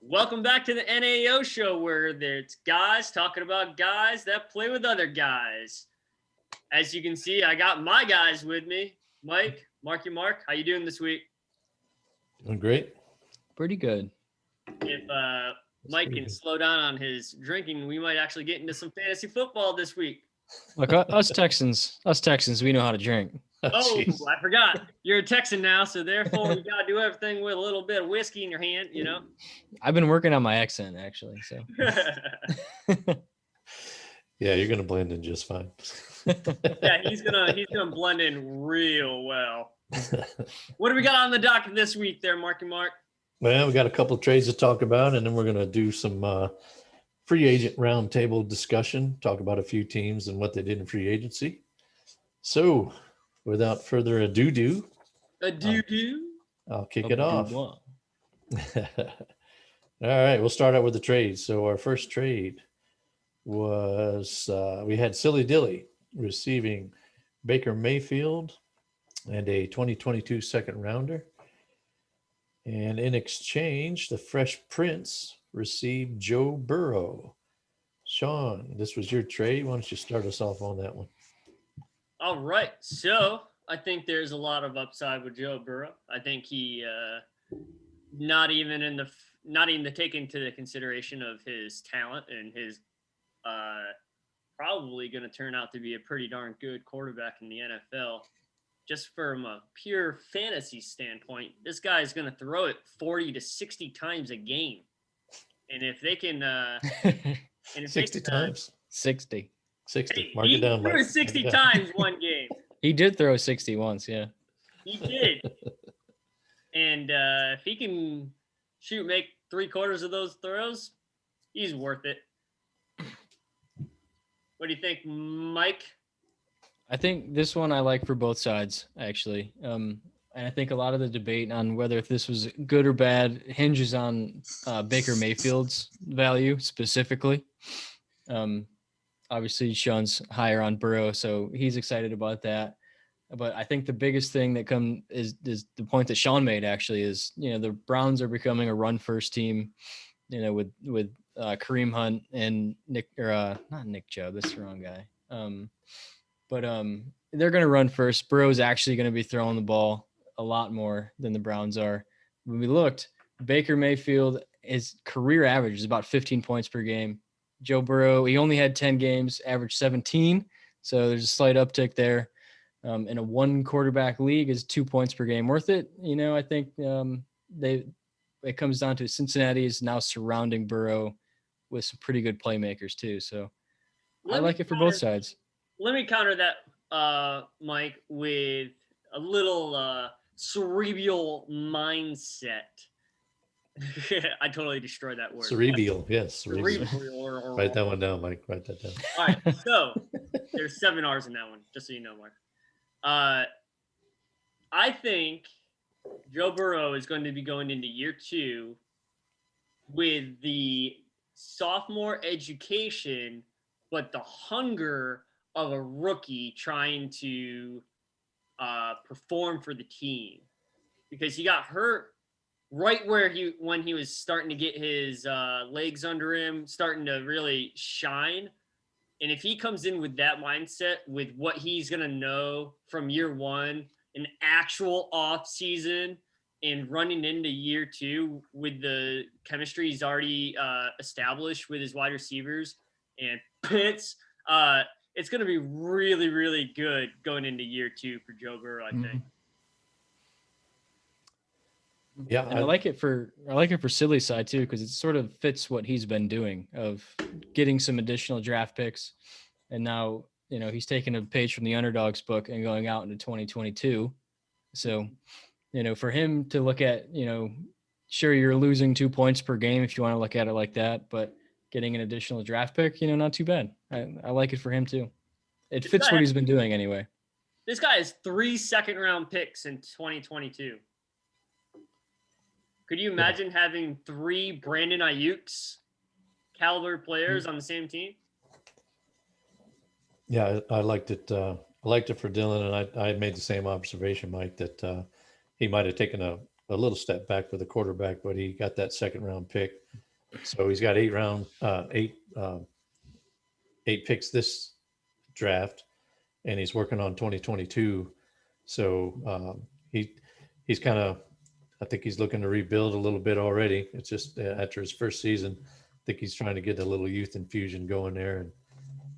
Welcome back to the NAO show where it's guys talking about guys that play with other guys. As you can see, I got my guys with me. Mike, Marky Mark, how you doing this week? I'm great. Pretty good. If Mike can slow down on his drinking, we might actually get into some fantasy football this week. Look, us Texans, we know how to drink. Oh, I forgot. You're a Texan now, so therefore you got to do everything with a little bit of whiskey in your hand, you know? I've been working on my accent, actually. So. Yeah, you're gonna blend in just fine. Yeah, he's gonna blend in real well. What do we got on the docket this week there, Marky Mark? Well, we got a couple of trades to talk about, and then we're gonna do some free agent roundtable discussion, talk about a few teams and what they did in free agency. So, without further ado, I'll kick it off. All right, we'll start out with the trades. So our first trade was we had Silly Dilly receiving Baker Mayfield and a 2022 second rounder. And in exchange, the Fresh Prince received Joe Burrow. Sean, this was your trade. Why don't you start us off on that one? All right. So I think there's a lot of upside with Joe Burrow. I think he not even taking into the consideration of his talent and his probably going to turn out to be a pretty darn good quarterback in the NFL. Just from a pure fantasy standpoint, this guy is going to throw it 40 to 60 times a game. And if they can 60 times. 60. Mark it down. He threw 60 times one game. He did throw 60 once, yeah. He did. And if he can make 3/4 of those throws, he's worth it. What do you think, Mike? I think this one I like for both sides, actually. And I think a lot of the debate on whether if this was good or bad hinges on Baker Mayfield's value specifically. Obviously, Sean's higher on Burrow, so he's excited about that. But I think the biggest thing that is the point that Sean made, actually, is, the Browns are becoming a run-first team, with Kareem Hunt and not Nick Chubb, that's the wrong guy. But they're going to run first. Burrow's actually going to be throwing the ball a lot more than the Browns are. When we looked, Baker Mayfield, his career average is about 15 points per game. Joe Burrow, he only had 10 games, averaged 17. So there's a slight uptick there. In a one quarterback league, is 2 points per game worth it? I think it comes down to Cincinnati is now surrounding Burrow with some pretty good playmakers too. So I like it for both sides. Let me counter that, Mike, with a little cerebral mindset. I totally destroyed that word. Cerebral, yes. Cerebral. Write that one down, Mike. Write that down. All right, so there's 7 R's in that one, just so you know, Mark. I think Joe Burrow is going to be going into year 2 with the sophomore education, but the hunger of a rookie trying to perform for the team, because he got hurt right when he was starting to get his legs under him, starting to really shine. And if he comes in with that mindset, with what he's going to know from year 1, an actual off season, and running into year 2 with the chemistry he's already established with his wide receivers and Pitts, it's going to be really, really good going into year 2 for Joe Burrow, I think. Yeah, and I like it for Silly's side too, because it sort of fits what he's been doing of getting some additional draft picks, and now he's taking a page from the Underdogs book and going out into 2022. So for him to look at, sure, you're losing 2 points per game if you want to look at it like that, but getting an additional draft pick, not too bad. I like it for him too. It fits what he's been doing anyway. This guy has 3 second-round picks in 2022. Could you imagine having 3 Brandon Ayuk's caliber players on the same team? Yeah, I liked it. I liked it for Dylan, and I made the same observation, Mike, that he might have taken a a little step back with the quarterback, but he got that second round pick. So he's got eight picks this draft, and he's working on 2022. So he's kind of, I think he's looking to rebuild a little bit already. It's just after his first season, I think he's trying to get a little youth infusion going there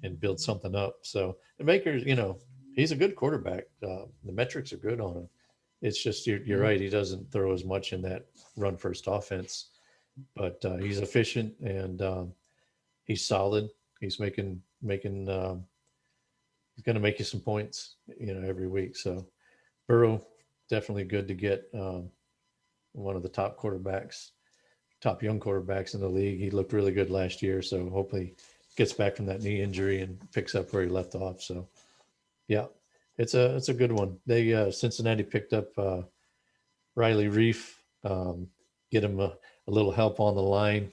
and build something up. So the Baker's, he's a good quarterback. The metrics are good on him. It's just you're right. He doesn't throw as much in that run first offense, but he's efficient and he's solid. He's making he's going to make you some points, every week. So Burrow definitely good to get one of the top young quarterbacks in the league. He looked really good last year, so hopefully gets back from that knee injury and picks up where he left off. So yeah, it's a good one. They Cincinnati picked up Riley Reef, get him a little help on the line.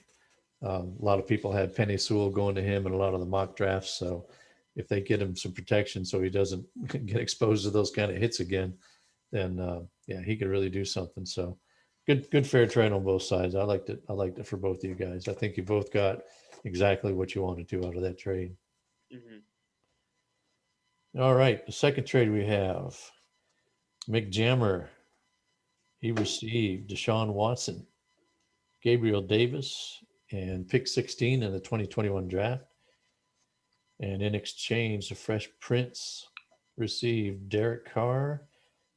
A lot of people had Penny Sewell going to him in a lot of the mock drafts. So if they get him some protection so he doesn't get exposed to those kind of hits again, then he could really do something. So good fair trade on both sides. I liked it for both of you guys. I think you both got exactly what you wanted to out of that trade. Mm-hmm. All right, the second trade we have, McJammer. He received Deshaun Watson, Gabriel Davis, and pick 16 in the 2021 draft. And in exchange, the Fresh Prince received Derek Carr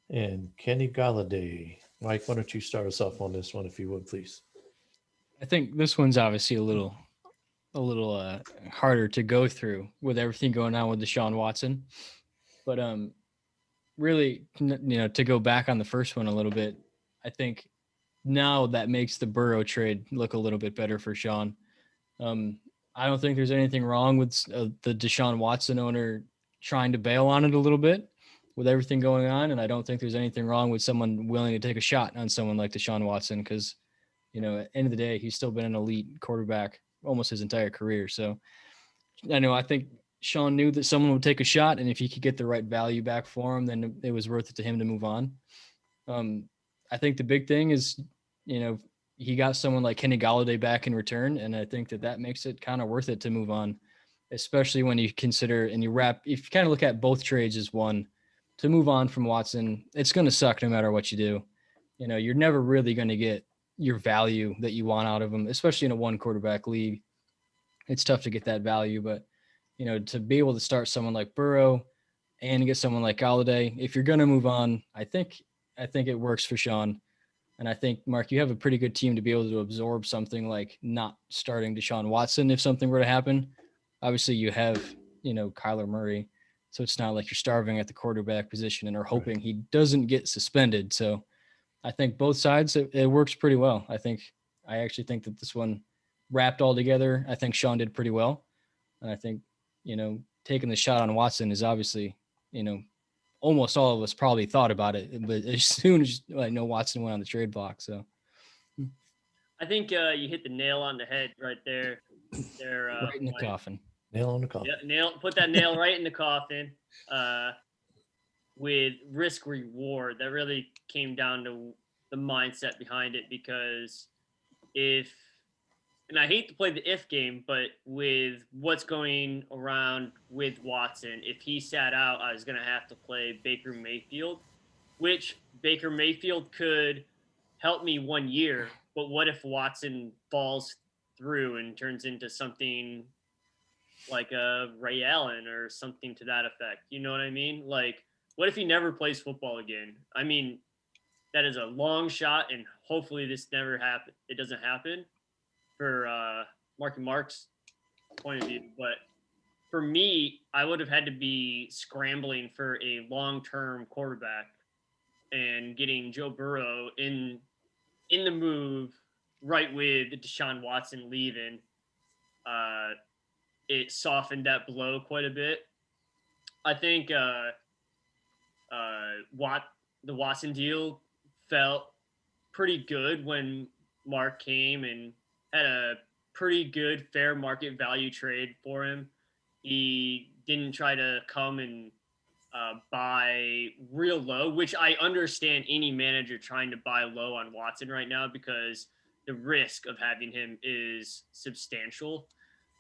and Kenny Galladay. Mike, why don't you start us off on this one, if you would, please? I think this one's obviously a little harder to go through with everything going on with Deshaun Watson. But really, to go back on the first one a little bit, I think now that makes the Burrow trade look a little bit better for Sean. I don't think there's anything wrong with the Deshaun Watson owner trying to bail on it a little bit with everything going on. And I don't think there's anything wrong with someone willing to take a shot on someone like Deshaun Watson because, at the end of the day, he's still been an elite quarterback almost his entire career. So I think Sean knew that someone would take a shot, and if he could get the right value back for him, then it was worth it to him to move on. I think the big thing is, he got someone like Kenny Galladay back in return, and I think that makes it kind of worth it to move on, especially when you consider and if you kind of look at both trades as one, to move on from Watson, it's going to suck no matter what you do. You're never really going to get your value that you want out of him, especially in a one quarterback league. It's tough to get that value, but to be able to start someone like Burrow and get someone like Galladay, if you're going to move on, I think it works for Sean. And I think, Mark, you have a pretty good team to be able to absorb something like not starting Deshaun Watson if something were to happen. Obviously, you have, Kyler Murray. So it's not like you're starving at the quarterback position and are hoping he doesn't get suspended. So I think both sides, it works pretty well. I actually think that this one wrapped all together. I think Sean did pretty well. And I think, taking the shot on Watson is obviously, almost all of us probably thought about it, but as soon as Watson went on the trade block. So I think you hit the nail on the head right there. Right in the coffin. Nail on the coffin. Yeah, put that nail right in the coffin. With risk reward, that really came down to the mindset behind it, because and I hate to play the if game, but with what's going around with Watson, if he sat out, I was going to have to play Baker Mayfield, which Baker Mayfield could help me 1 year. But what if Watson falls through and turns into something like a Ray Allen or something to that effect? You know what I mean? Like, what if he never plays football again? I mean, that is a long shot, and hopefully this never happen. It doesn't happen for Mark and Mark's point of view. But for me, I would have had to be scrambling for a long-term quarterback, and getting Joe Burrow in the move right with Deshaun Watson leaving, it softened that blow quite a bit. I think the Watson deal felt pretty good when Mark came and had a pretty good fair market value trade for him. He didn't try to come and buy real low, which I understand any manager trying to buy low on Watson right now because the risk of having him is substantial.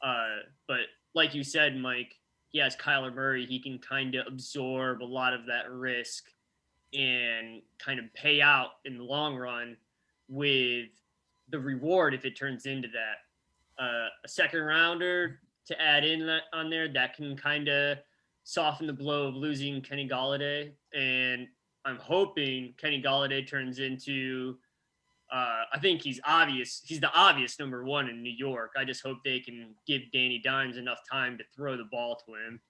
But like you said, Mike, he has Kyler Murray. He can kind of absorb a lot of that risk and kind of pay out in the long run with the reward if it turns into that. A second rounder to add in that on there that can kind of soften the blow of losing Kenny Galladay. And I'm hoping Kenny Galladay turns into I think he's obvious. He's the obvious number one in New York. I just hope they can give Danny Dimes enough time to throw the ball to him.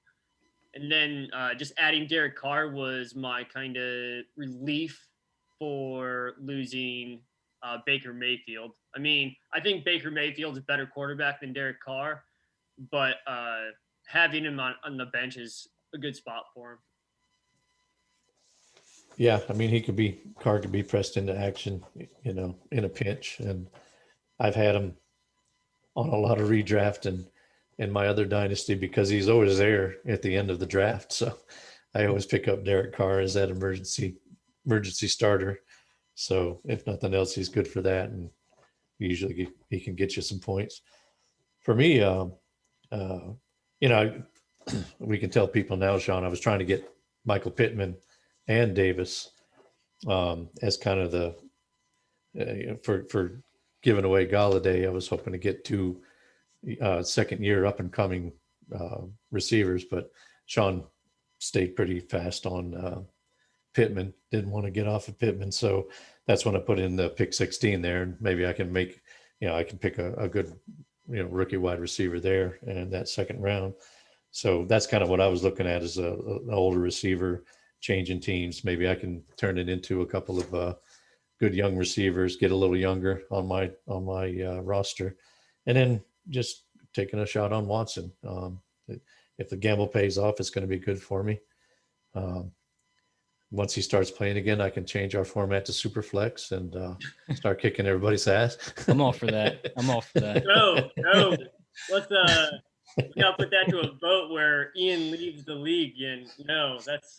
And then just adding Derek Carr was my kind of relief for losing Baker Mayfield. I mean, I think Baker Mayfield's a better quarterback than Derek Carr, but having him on the bench is a good spot for him. Yeah, I mean, Carr could be pressed into action, in a pinch. And I've had him on a lot of redraft and in my other dynasty because he's always there at the end of the draft. So I always pick up Derek Carr as that emergency starter. So if nothing else, he's good for that. And usually he can get you some points. For me, we can tell people now, Sean, I was trying to get Michael Pittman and Davis as kind of the for giving away Galladay. I was hoping to get two second year up and coming receivers, but Sean stayed pretty fast on Pittman. Didn't want to get off of Pittman, so that's when I put in the pick 16 there, and maybe I can make I can pick a good rookie wide receiver there in that second round. So that's kind of what I was looking at as an older receiver. Changing teams, maybe I can turn it into a couple of good young receivers, get a little younger on my roster, and then just taking a shot on Watson. If the gamble pays off, it's going to be good for me. Once he starts playing again, I can change our format to super flex and start kicking everybody's ass. I'm all for that. No, let's we gotta put that to a vote where Ian leaves the league, and no, that's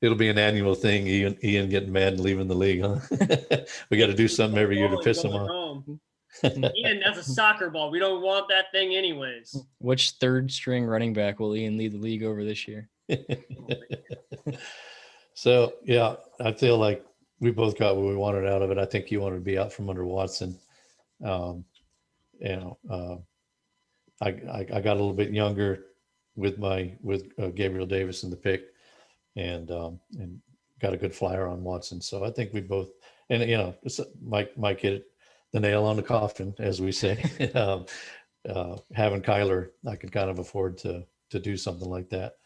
it'll be an annual thing. Ian getting mad and leaving the league, huh? We got to do something every year to piss him off. Ian, that's a soccer ball. We don't want that thing anyways. Which third string running back will Ian lead the league over this year? So yeah, I feel like we both got what we wanted out of it. I think you wanted to be out from under Watson. I got a little bit younger with Gabriel Davis in the pick, and got a good flyer on Watson. So I think we both, and Mike hit the nail on the coffin, as we say. Having Kyler, I could kind of afford to do something like that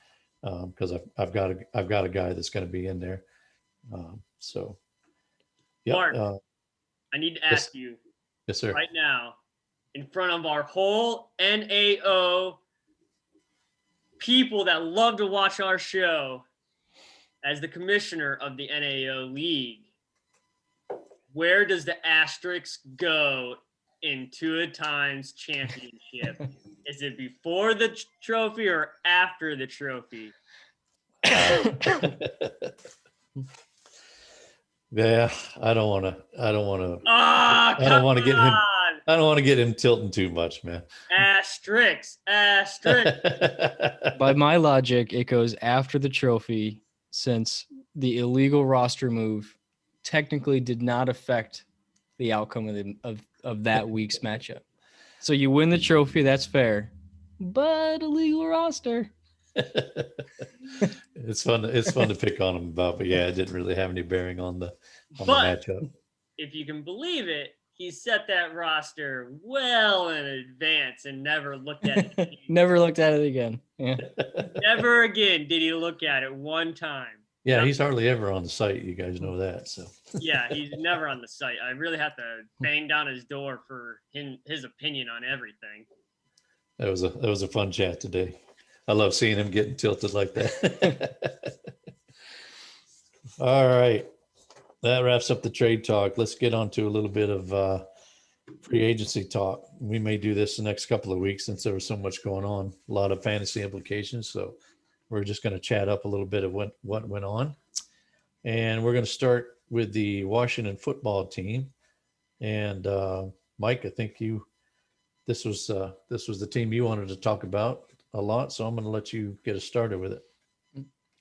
because I've got a guy that's going to be in there. So yeah, Mark, I need to ask you. Yes, sir. Right now, in front of our whole NAO people that love to watch our show, as the commissioner of the NAO league, where does the asterisk go in 2 times championship? Is it before the trophy or after the trophy? Yeah, I don't want to get him tilting too much, man. Asterisk. By my logic, it goes after the trophy, since the illegal roster move technically did not affect the outcome of that week's matchup. So you win the trophy, that's fair, but illegal roster. It's fun to pick on him about, but yeah, it didn't really have any bearing on the matchup. If you can believe it, he set that roster well in advance and never looked at it. Never looked at it again. Yeah. Never again did he look at it one time. Yeah, he's hardly ever on the site. You guys know that. So yeah, he's never on the site. I really have to bang down his door for his opinion on everything. That was a fun chat today. I love seeing him getting tilted like that. All right. That wraps up the trade talk. Let's get on to a little bit of free agency talk. We may do this the next couple of weeks since there was so much going on, a lot of fantasy implications. So we're just going to chat up a little bit of what went on. And we're going to start with the Washington football team. And Mike, I think this was the team you wanted to talk about a lot. So I'm going to let you get us started with it.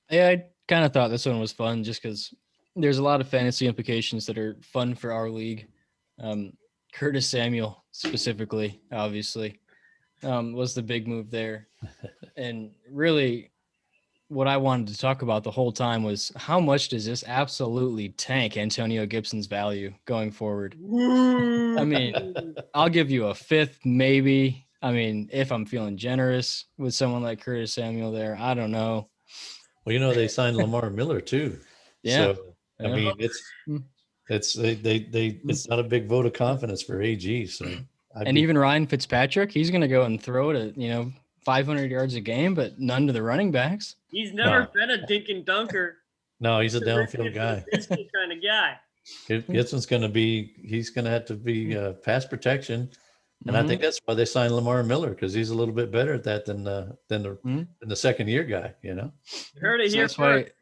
Yeah, I kind of thought this one was fun just because there's a lot of fantasy implications that are fun for our league. Curtis Samuel specifically, obviously, was the big move there. And really what I wanted to talk about the whole time was how much does this absolutely tank Antonio Gibson's value going forward? I mean, I'll give you a fifth, maybe. I mean, if I'm feeling generous with someone like Curtis Samuel there, I don't know. Well, they signed Lamar Miller too. Yeah. So, I mean, it's not a big vote of confidence for AG. So, even Ryan Fitzpatrick, he's going to go and throw it at, 500 yards a game, but none to the running backs. He's never been a dink and dunker. No, he's a downfield guy. Kind of guy. Gibson's he's going to have to be pass protection. And I think that's why they signed Lamar Miller, because he's a little bit better at that than the second year guy, You heard it here.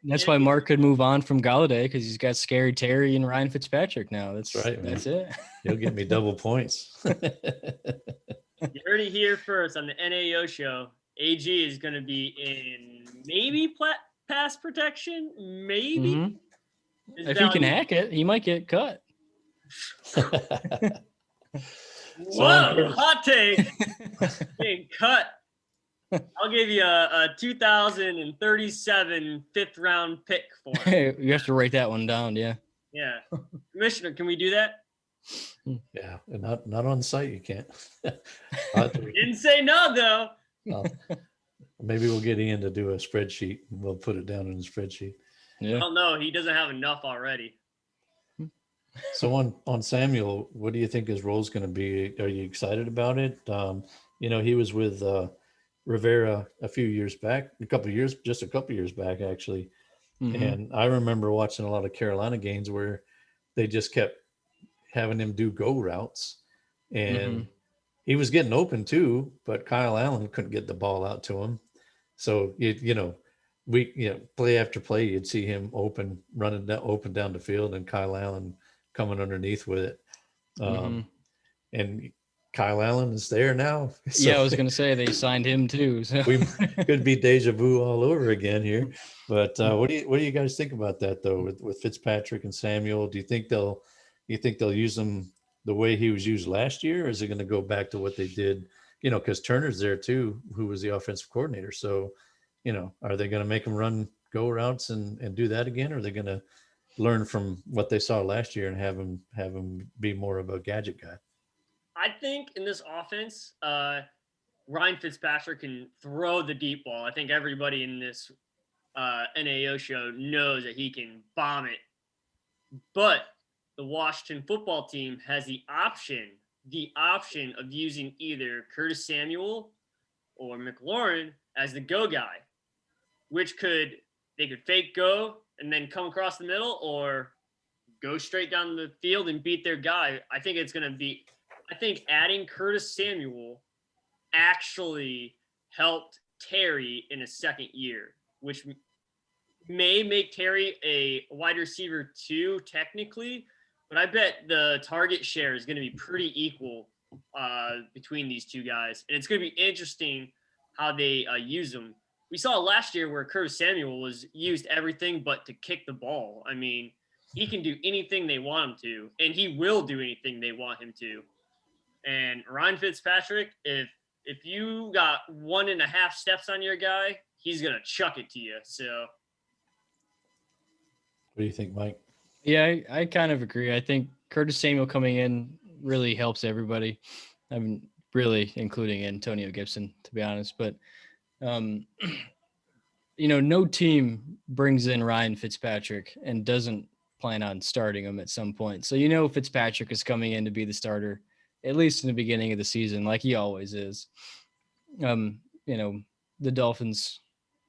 That's why Mark could move on from Galladay, because he's got Scary Terry and Ryan Fitzpatrick now. That's right. Man. That's it. He'll get me double points. You heard it here first on the NAO show. AG is going to be in maybe pass protection, maybe. Mm-hmm. If he can hack it, he might get cut. Whoa, hot take. Getting cut. I'll give you a 2037 fifth round pick for him. Hey, you have to write that one down, yeah. Yeah. Commissioner, can we do that? Yeah, and not on the site, you can't. Didn't say no, though. Maybe we'll get Ian to do a spreadsheet. We'll put it down in the spreadsheet. Yeah. I don't know. He doesn't have enough already. So on Samuel, what do you think his role is going to be? Are you excited about it? He was with Rivera a couple of years back, actually. Mm-hmm. And I remember watching a lot of Carolina games where they just kept having him do go routes, and he was getting open too, but Kyle Allen couldn't get the ball out to him. So play after play, you'd see him running open down the field, and Kyle Allen coming underneath with it. And Kyle Allen is there now. So yeah, I was going to say they signed him too. So. We could be deja vu all over again here. But what do you guys think about that though, with Fitzpatrick and Samuel? Do you think they'll use him the way he was used last year, or is it going to go back to what they did? Because Turner's there too, who was the offensive coordinator. So, are they going to make him run go routes and do that again, or are they going to learn from what they saw last year and have him be more of a gadget guy? I think in this offense, Ryan Fitzpatrick can throw the deep ball. I think everybody in this NAO show knows that he can bomb it. But the Washington football team has the option of using either Curtis Samuel or McLaurin as the go guy, which they could fake go and then come across the middle, or go straight down the field and beat their guy. I think adding Curtis Samuel actually helped Terry in his second year, which may make Terry a wide receiver too, technically, but I bet the target share is going to be pretty equal between these two guys. And it's going to be interesting how they use them. We saw last year where Curtis Samuel was used everything but to kick the ball. I mean, he can do anything they want him to, and he will do anything they want him to. And Ryan Fitzpatrick, if you got 1.5 steps on your guy, he's going to chuck it to you. So what do you think, Mike? Yeah, I kind of agree. I think Curtis Samuel coming in really helps everybody. I mean, really including Antonio Gibson, to be honest. But, no team brings in Ryan Fitzpatrick and doesn't plan on starting him at some point. So, Fitzpatrick is coming in to be the starter, at least in the beginning of the season, like he always is. The Dolphins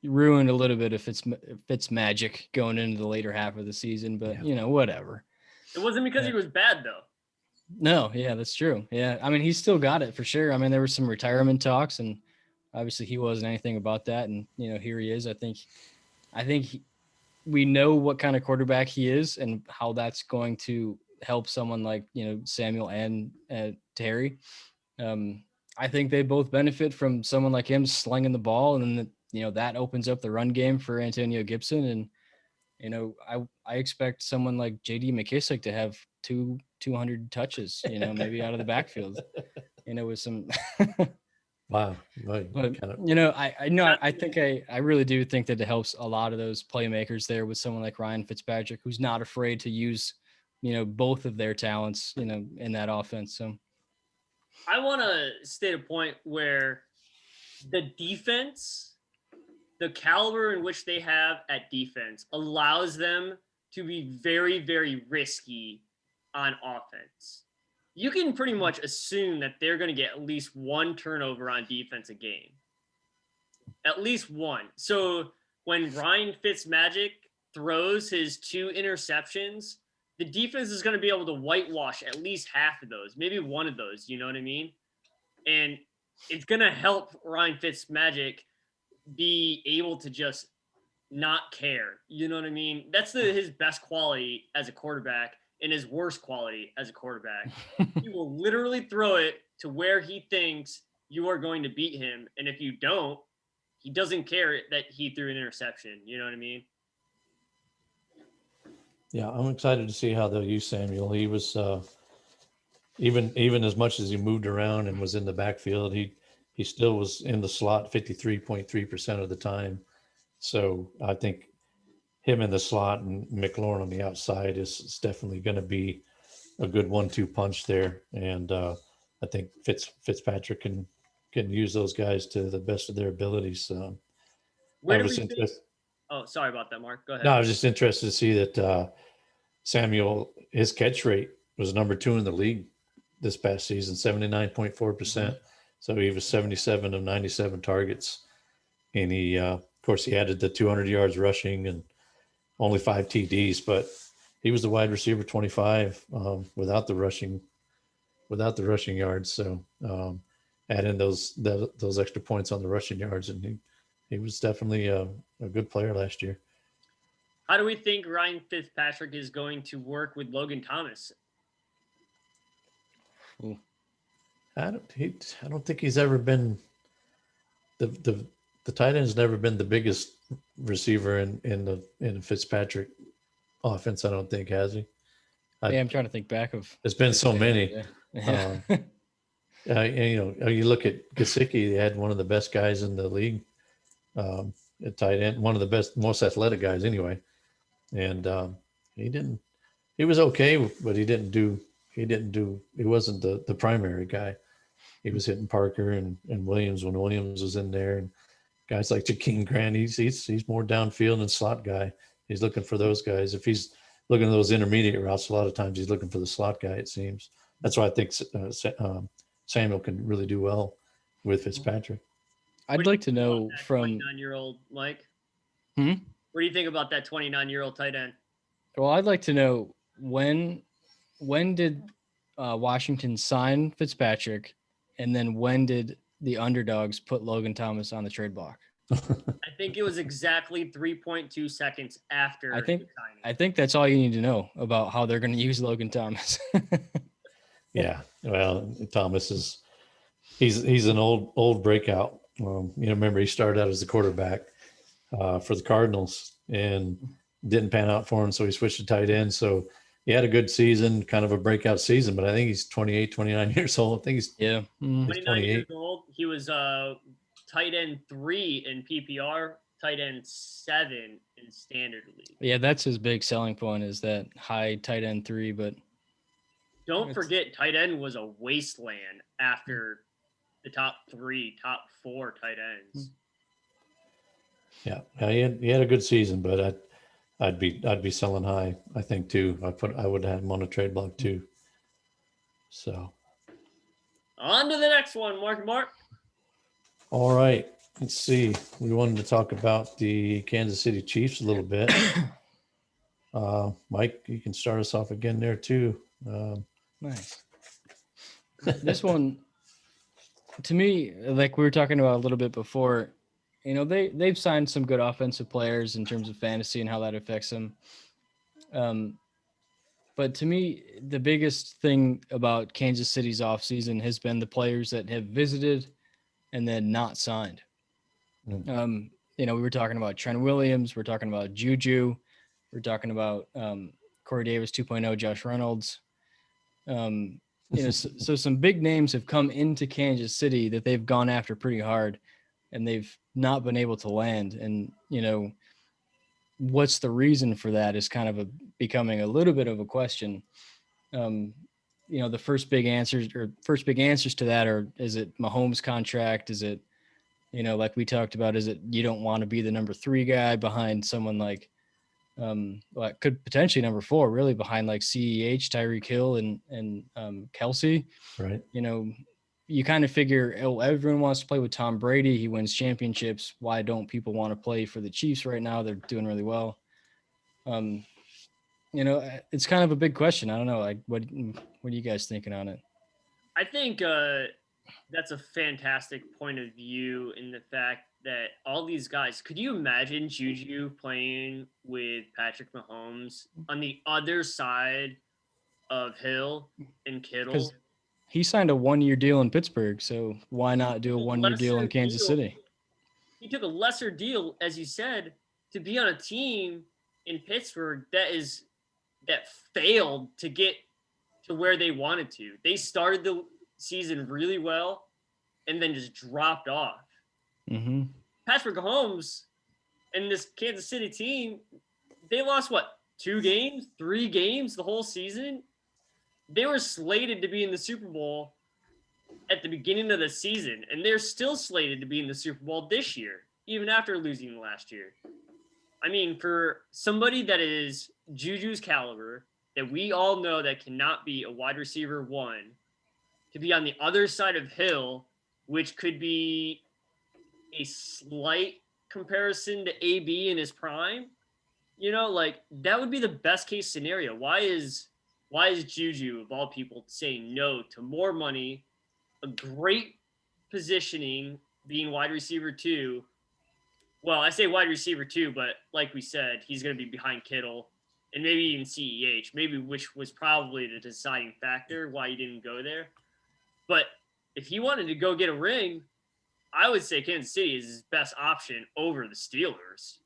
ruined a little bit of Fitz magic going into the later half of the season, but whatever. It wasn't because he was bad though. No, yeah, that's true. Yeah, I mean, he's still got it for sure. I mean, there were some retirement talks, and obviously he wasn't anything about that. And here he is. I think we know what kind of quarterback he is, and how that's going to help someone like Samuel and Terry. I think they both benefit from someone like him slinging the ball, and then that opens up the run game for Antonio Gibson. And I expect someone like J.D. McKissick to have 200 touches, maybe out of the backfield, with some. Wow. Right. But Kind of, I know I really do think that it helps a lot of those playmakers there with someone like Ryan Fitzpatrick, who's not afraid to use both of their talents in that offense. So I want to state a point where the defense, the caliber in which they have at defense, allows them to be very, very risky on offense. You can pretty much assume that they're going to get at least one turnover on defense a game. At least one. So when Ryan Fitzmagic throws his 2 interceptions, the defense is going to be able to whitewash at least half of those, maybe one of those. You know what I mean? And it's going to help Ryan Fitzmagic be able to just not care. You know what I mean? That's his best quality as a quarterback and his worst quality as a quarterback. He will literally throw it to where he thinks you are going to beat him. And if you don't, he doesn't care that he threw an interception. You know what I mean? yeah, I'm excited to see how they'll use Samuel. He was even as much as he moved around and was in the backfield, he still was in the slot 53.3% of the time. So I think him in the slot and McLaurin on the outside is definitely going to be a good 1-2 punch there. And I think Fitzpatrick can use those guys to the best of their abilities. Where I do was we think? interested. Oh, sorry about that, Mark. Go ahead. No, I was just interested to see that Samuel, his catch rate was number 2 in the league this past season, 79.4%. So he was 77 of 97 targets. And he, of course, he added the 200 yards rushing and only 5 TDs, but he was the wide receiver 25 without the rushing yards. So add in those extra points on the rushing yards, and he was definitely a good player last year. How do we think Ryan Fitzpatrick is going to work with Logan Thomas? I don't think he's ever been the tight end's never been the biggest receiver in the Fitzpatrick offense. I don't think, has he? I'm trying to think back of. There's been so many. Yeah. And, you look at Gesicki, they had one of the best guys in the league at tight end, one of the best, most athletic guys anyway. And he was okay, but he wasn't the primary guy. He was hitting Parker and Williams when Williams was in there, and guys like Jakeem Grant. He's more downfield and slot guy. He's looking for those guys. If he's looking at those intermediate routes, a lot of times he's looking for the slot guy. It seems that's why I think Samuel can really do well with Fitzpatrick. I'd like to know from 29-year-old Mike. Hmm? What do you think about that 29-year-old tight end? Well, I'd like to know when did Washington sign Fitzpatrick, and then when did the underdogs put Logan Thomas on the trade block? I think it was exactly 3.2 seconds after. I think that's all you need to know about how they're going to use Logan Thomas. Yeah, well, Thomas he's an old breakout. Remember he started out as a quarterback for the Cardinals and didn't pan out for him, so he switched to tight end. So he had a good season, kind of a breakout season, but I think he's 28, 29 years old. I think he's 29 years old. He was tight end 3 in PPR, tight end 7 in standard league. Yeah, that's his big selling point, is that high tight end 3. But don't forget, tight end was a wasteland after the top 4 tight ends. Yeah, he had a good season, but I'd be selling high, I think, too. I would have him on a trade block too. So on to the next one, Mark. All right, let's see. We wanted to talk about the Kansas City Chiefs a little bit. Mike, you can start us off again there too. Nice. This one, to me, like we were talking about a little bit before, they've signed some good offensive players in terms of fantasy and how that affects them. But to me, the biggest thing about Kansas City's offseason has been the players that have visited and then not signed. Mm. We were talking about Trent Williams. We're talking about Juju. We're talking about Corey Davis 2.0, Josh Reynolds. So some big names have come into Kansas City that they've gone after pretty hard, and they've not been able to land. And, what's the reason for that is kind of becoming a little bit of a question. The first big answers to that are, is it Mahomes' contract? Is it, like we talked about, is it you don't want to be the number 3 guy behind someone like could potentially number 4, really behind like CEH, Tyreek Hill, and Kelsey. Right. You kind of figure, everyone wants to play with Tom Brady. He wins championships. Why don't people want to play for the Chiefs right now? They're doing really well. It's kind of a big question. I don't know. Like, what are you guys thinking on it? I think that's a fantastic point of view in the fact that all these guys, could you imagine Juju playing with Patrick Mahomes on the other side of Hill and Kittle? He signed a 1-year deal in Pittsburgh, so why not do a 1-year deal in Kansas City? He took a lesser deal, as you said, to be on a team in Pittsburgh that failed to get to where they wanted to. They started the season really well and then just dropped off. Mm-hmm. Patrick Mahomes and this Kansas City team, they lost 2 games, 3 games the whole season? They were slated to be in the Super Bowl at the beginning of the season, and they're still slated to be in the Super Bowl this year, even after losing last year. I mean, for somebody that is Juju's caliber, that we all know that cannot be a wide receiver 1, to be on the other side of Hill, which could be a slight comparison to AB in his prime, that would be the best case scenario. Why is Juju, of all people, saying no to more money, a great positioning, being wide receiver 2? Well, I say wide receiver 2, but like we said, he's going to be behind Kittle and maybe even CEH, which was probably the deciding factor why he didn't go there. But if he wanted to go get a ring, I would say Kansas City is his best option over the Steelers.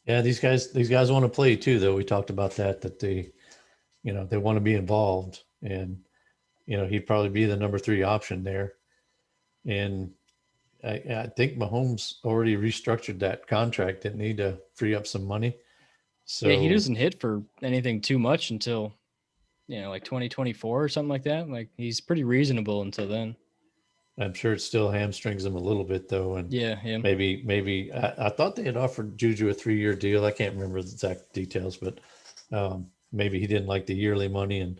Yeah, these guys want to play too, though. We talked about that they want to be involved, and he'd probably be the number 3 option there. And I think Mahomes already restructured that contract, didn't he, to free up some money? So yeah, he doesn't hit for anything too much until like 2024 or something like that. Like, he's pretty reasonable until then. I'm sure it still hamstrings him a little bit, though. And yeah. Maybe I thought they had offered Juju a 3-year deal. I can't remember the exact details, but maybe he didn't like the yearly money and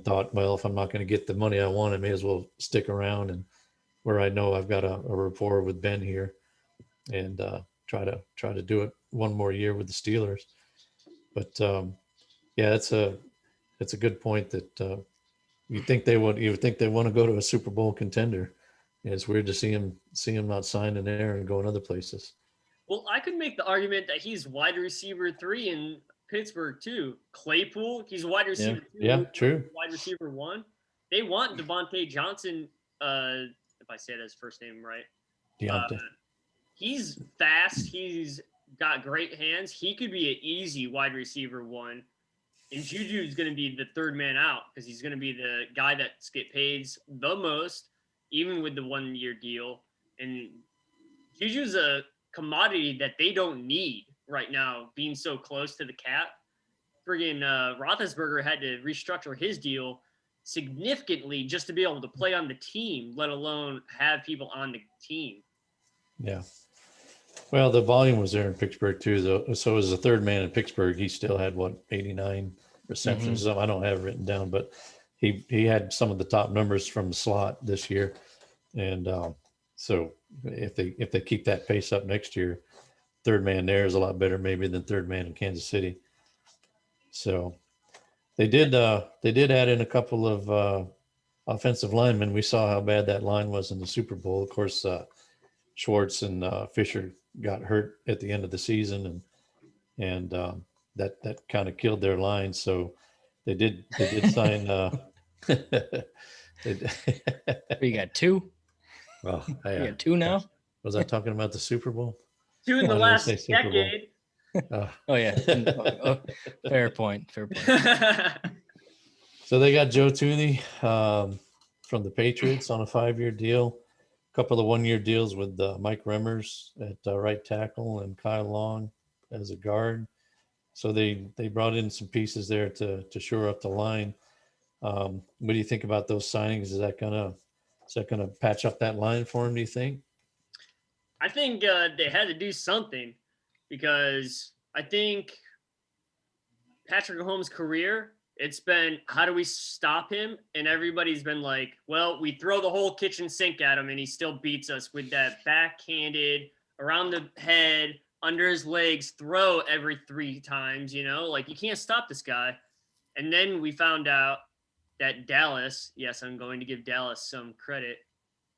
thought, well, if I'm not going to get the money I want, I may as well stick around, and where I know I've got a rapport with Ben here, and try to do it one more year with the Steelers. But yeah, it's a good point that you would think they want to go to a Super Bowl contender. Yeah, it's weird to see him not signing there and going other places. Well, I could make the argument that he's wide receiver 3 in Pittsburgh too. Claypool, he's wide receiver 2. Yeah, true. Wide receiver 1. They want Devontae Johnson, if I say his first name right. Deontay. He's fast. He's got great hands. He could be an easy wide receiver 1. And Juju is going to be the third man out because he's going to be the guy that's get paid the most, even with the 1-year deal. And Juju's a commodity that they don't need right now, being so close to the cap. Friggin' Roethlisberger had to restructure his deal significantly just to be able to play on the team, let alone have people on the team. Yeah. Well, the volume was there in Pittsburgh too, though. So as a third man in Pittsburgh, he still had 89 receptions. I don't have it written down, but he had some of the top numbers from the slot this year. And so if they keep that pace up next year, third man there is a lot better maybe than third man in Kansas City. So They did add in a couple of offensive linemen. We saw how bad that line was in the Super Bowl. Of course, Schwartz and Fisher got hurt at the end of the season, and that kind of killed their line. So they did sign. They, We got two. well, We got two now. gosh, was I talking about the Super Bowl? 2 in the I didn't last say Super Bowl. decade. Oh yeah. Fair point. So they got Joe Tooney from the Patriots on a 5-year deal. A couple of 1-year deals with Mike Remmers at right tackle and Kyle Long as a guard. So they brought in some pieces there to shore up the line. What do you think about those signings? Is that gonna patch up that line for him? Do you think? I think they had to do something because I think Patrick Mahomes' career, it's been how do we stop him? And everybody's been like, well, we throw the whole kitchen sink at him and he still beats us with that backhanded, around the head, under his legs throw every 3 times, like you can't stop this guy. And then we found out that Dallas, yes, I'm going to give Dallas some credit,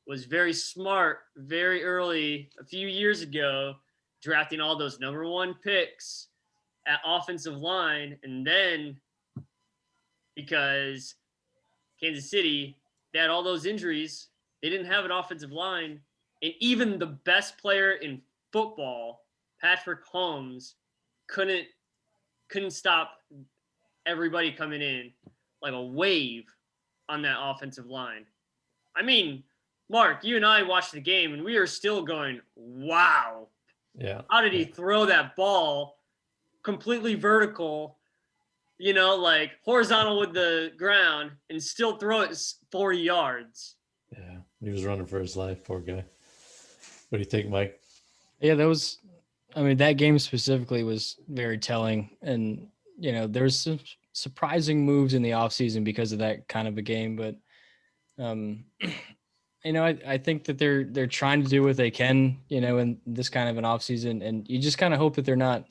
was very smart very early, a few years ago, drafting all those number 1 picks at offensive line. And then because Kansas City, they had all those injuries, they didn't have an offensive line. And even the best player in football, Patrick Mahomes, couldn't stop everybody coming in like a wave on that offensive line. I mean, Mark, you and I watched the game and we are still going, wow. Yeah. How did he throw that ball completely vertical, like horizontal with the ground and still throw it 40 yards? Yeah. He was running for his life, poor guy. What do you think, Mike? Yeah, that game specifically was very telling. And, there was some surprising moves in the offseason because of that kind of a game. But, I think that they're trying to do what they can, in this kind of an offseason. And you just kind of hope that they're not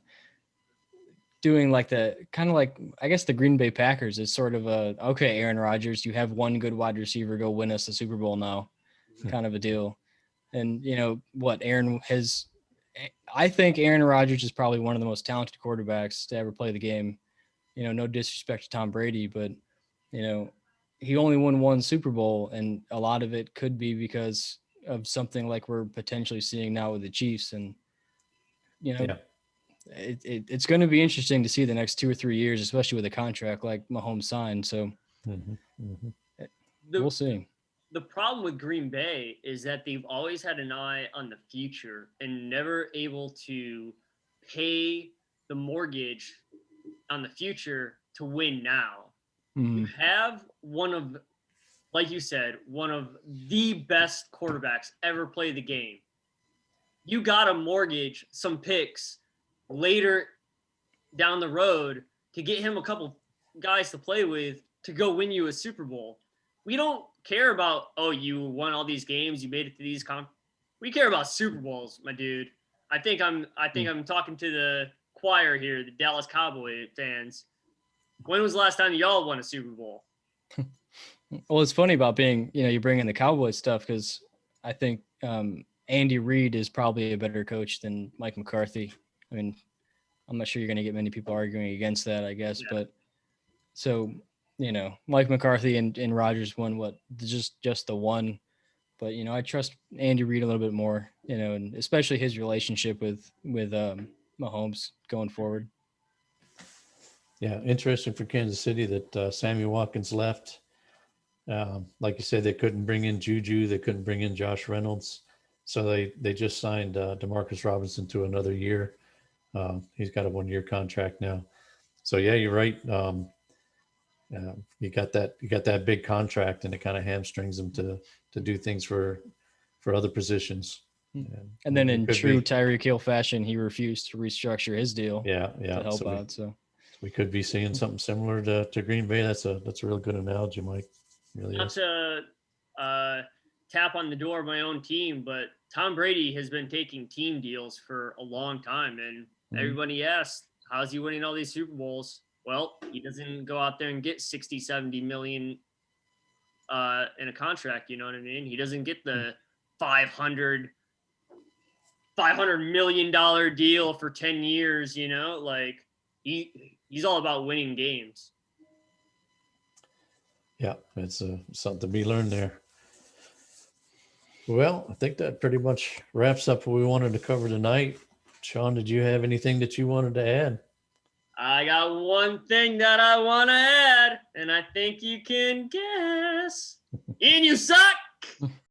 doing like I guess the Green Bay Packers is sort of okay, Aaron Rodgers, you have one good wide receiver, go win us the Super Bowl now kind of a deal. And, I think Aaron Rodgers is probably one of the most talented quarterbacks to ever play the game. No disrespect to Tom Brady, but, he only won 1 Super Bowl, and a lot of it could be because of something like we're potentially seeing now with the Chiefs. And, it's going to be interesting to see the next 2 or 3 years, especially with a contract like Mahomes signed. So we'll see. The problem with Green Bay is that they've always had an eye on the future and never able to pay the mortgage on the future to win now. You have like you said, one of the best quarterbacks ever play the game. You got to mortgage some picks later down the road to get him a couple guys to play with to go win you a Super Bowl. We don't care about, you won all these games, you made it to these we care about Super Bowls, my dude. I think I'm talking to the choir here, the Dallas Cowboy fans. When was the last time y'all won a Super Bowl? Well, it's funny about being, you bring in the Cowboys stuff because I think Andy Reid is probably a better coach than Mike McCarthy. I mean, I'm not sure you're going to get many people arguing against that, I guess. Yeah. But so, Mike McCarthy and Rodgers won just the one. But, I trust Andy Reid a little bit more, and especially his relationship with Mahomes going forward. Yeah, interesting for Kansas City that Sammy Watkins left. Like you said, they couldn't bring in Juju. They couldn't bring in Josh Reynolds. So they just signed Demarcus Robinson to another year. He's got a 1-year contract now. So, yeah, you're right. You got that big contract, and it kind of hamstrings them to do things for other positions. And then in true Tyreek Hill fashion, he refused to restructure his deal. Yeah. To help out. So we could be seeing something similar to Green Bay. That's a real good analogy, Mike. Really Not to tap on the door of my own team, but Tom Brady has been taking team deals for a long time, and everybody asks, how's he winning all these Super Bowls? well, he doesn't go out there and get 60, 70 million in a contract. You know what I mean? He doesn't get the $500 million deal for 10 years, you know, like he's all about winning games. Yeah, it's something to be learned there. Well, I think that pretty much wraps up what we wanted to cover tonight. Sean, did you have anything that you wanted to add? I got one thing that I want to add, and I think you can guess. And you suck.